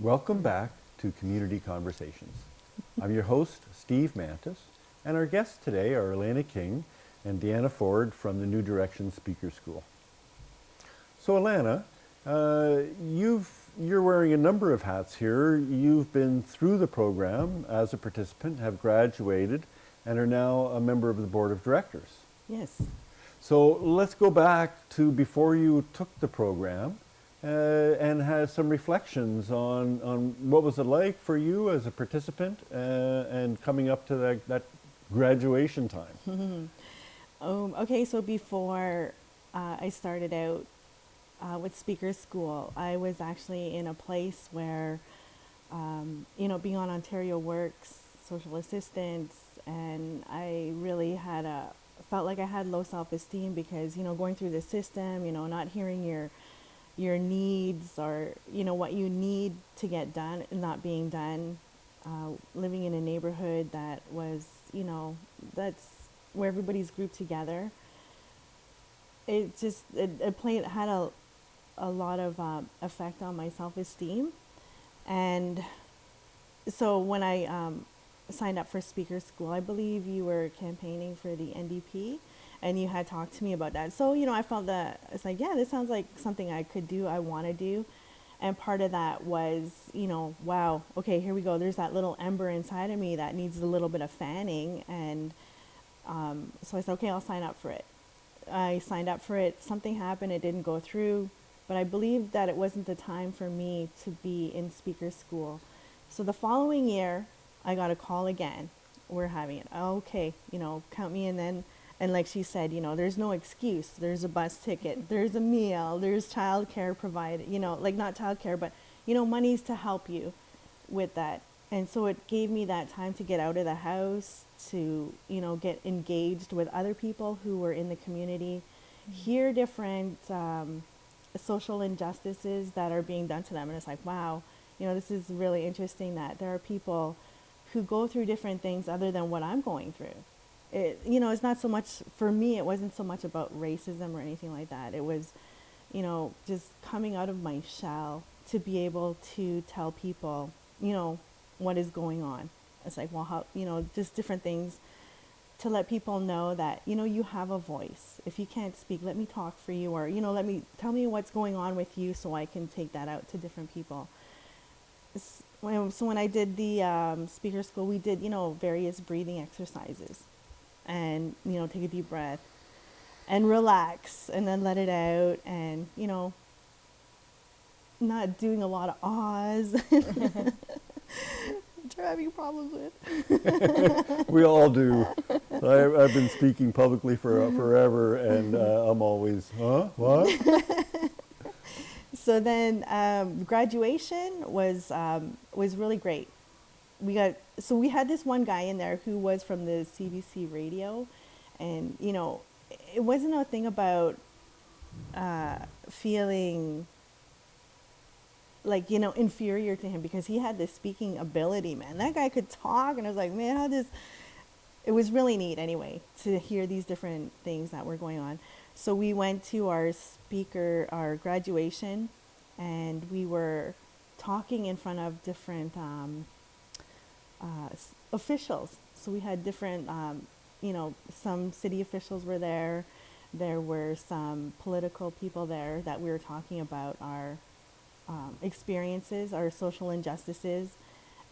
Welcome back to Community Conversations. I'm your host, Steve Mantis, and our guests today are Elena King and Deanna Ford from the New Direction Speaker School. So Elena, you're wearing a number of hats here. You've been through the program as a participant, have graduated, and are now a member of the board of directors. Yes. So let's go back to before you took the program and have some reflections on what was it like for you as a participant and coming up to that graduation time. Okay, so before I started out with Speaker School, I was actually in a place where, being on Ontario Works, social assistance, and I really felt like I had low self-esteem because, going through the system, not hearing your needs or, what you need to get done not being done, living in a neighborhood that was, that's where everybody's grouped together. It just, it had a lot of effect on my self-esteem. And so when I signed up for Speaker School, I believe you were campaigning for the NDP and you had talked to me about that. So, I felt that it's like, yeah, this sounds like something I could do, I want to do. And part of that was, wow, okay, here we go. There's that little ember inside of me that needs a little bit of fanning. And so I said, okay, I'll sign up for it. I signed up for it. Something happened. It didn't go through. But I believed that it wasn't the time for me to be in Speaker School. So the following year, I got a call again. We're having it. Okay, count me in then. And like she said, there's no excuse. There's a bus ticket. There's a meal. There's childcare provided. Like not childcare, but, monies to help you with that. And so it gave me that time to get out of the house, to, get engaged with other people who were in the community, hear different social injustices that are being done to them. And it's like, wow, this is really interesting that there are people who go through different things other than what I'm going through. It's not so much, for me, it wasn't so much about racism or anything like that. It was, just coming out of my shell to be able to tell people, what is going on. It's like, well, how, just different things to let people know that, you have a voice. If you can't speak, let me talk for you, or, tell me what's going on with you so I can take that out to different people. So when I did the Speaker School, we did, various breathing exercises. And, take a deep breath and relax and then let it out and, not doing a lot of ahs. Which I'm having problems with. We all do. I've been speaking publicly for forever, and I'm always, huh? What? So then graduation was really great. We had this one guy in there who was from the CBC radio, and it wasn't a thing about feeling like inferior to him because he had this speaking ability. Man, that guy could talk, and I was like, man, it was really neat anyway to hear these different things that were going on. So we went to our graduation, and we were talking in front of different officials. So we had different, some city officials were there. There were some political people there that we were talking about our experiences, our social injustices,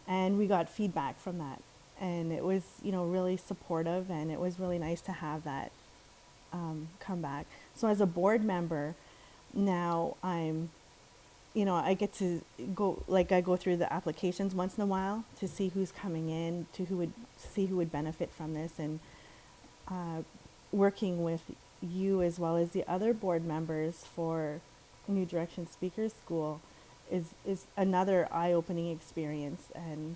and we got feedback from that. And it was, really supportive, and it was really nice to have that come back. So as a board member, now I'm, I get to go, like I go through the applications once in a while to see who's coming in, to see who would benefit from this, and working with you as well as the other board members for New Direction Speaker School is another eye-opening experience, and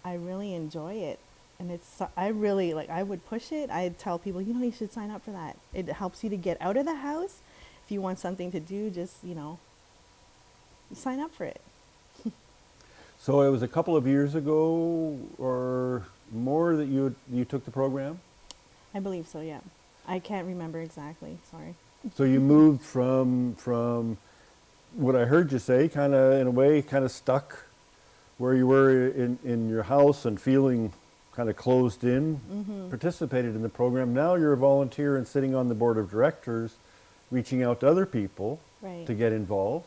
I really enjoy it. And I would push it. I'd tell people, you should sign up for that. It helps you to get out of the house. If you want something to do, just, sign up for it. So it was a couple of years ago or more that you took the program? I believe so, yeah. I can't remember exactly, sorry. So you moved from what I heard you say, kind of in a way, kind of stuck where you were in your house and feeling kind of closed in, participated in the program. Now you're a volunteer and sitting on the board of directors, reaching out to other people Right. to get involved.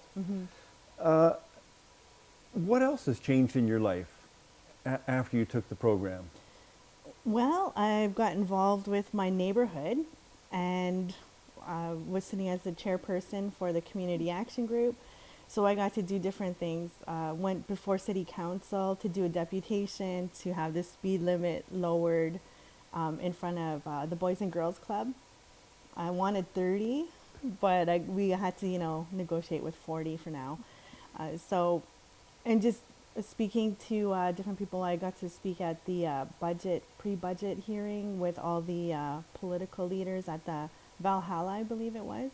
What else has changed in your life after you took the program? Well, I've got involved with my neighborhood and was sitting as the chairperson for the community action group. So I got to do different things. Went before city council to do a deputation to have the speed limit lowered in front of the Boys and Girls Club. I wanted 30, but we had to, negotiate with 40 for now. And just speaking to different people, I got to speak at the pre-budget hearing with all the political leaders at the Valhalla, I believe it was.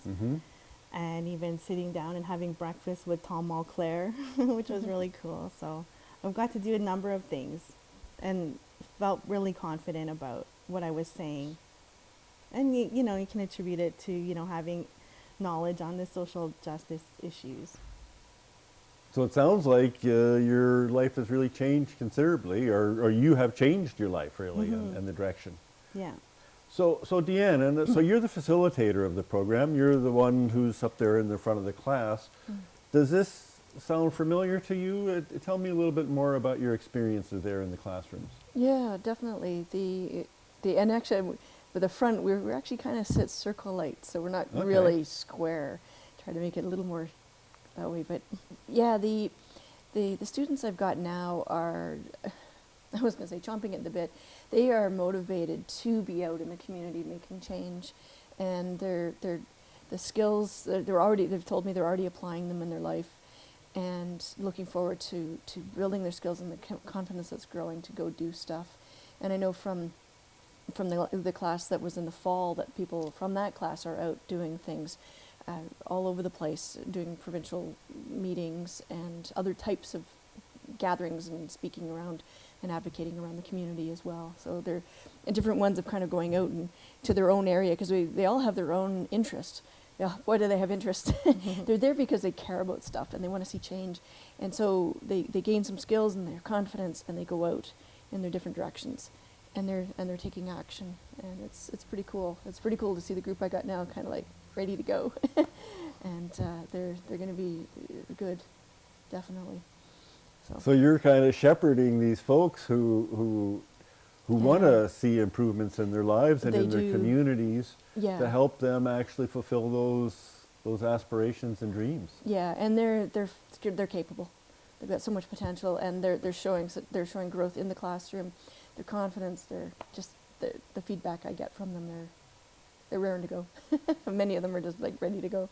And even sitting down and having breakfast with Tom Mulclair, which was really cool. So I've got to do a number of things and felt really confident about what I was saying. And, you can attribute it to, having knowledge on the social justice issues. So it sounds like your life has really changed considerably, or you have changed your life really and the direction. Yeah. So Deanne, and so you're the facilitator of the program. You're the one who's up there in the front of the class. Does this sound familiar to you? Tell me a little bit more about your experiences there in the classrooms. Yeah, definitely. And actually, with the front, we're actually kind of sit circle-like, so we're not really square. Try to make it a little more that way. But yeah, the students I've got now are, I was going to say, chomping at the bit. They are motivated to be out in the community making change, and the skills they've told me they're already applying them in their life, and looking forward to building their skills and the confidence that's growing to go do stuff. And I know from the class that was in the fall that people from that class are out doing things all over the place, doing provincial meetings and other types of gatherings and speaking around and advocating around the community as well. So they're different ones of kind of going out and to their own area, because they all have their own interest. Yeah, boy, do they have interest. They're there because they care about stuff and they want to see change. And so they gain some skills and their confidence, and they go out in their different directions, and they're taking action. And it's pretty cool. It's pretty cool to see the group I got now kind of like ready to go. And they're going to be good, definitely. So you're kind of shepherding these folks who want to see improvements in their lives and in their communities to help them actually fulfill those aspirations and dreams. Yeah, and they're capable. They've got so much potential, and they're showing growth in the classroom. Their confidence, the feedback I get from them, they're raring to go. Many of them are just like ready to go.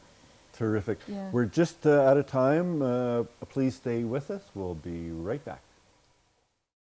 Terrific. Yeah. We're just out of time. Please stay with us. We'll be right back.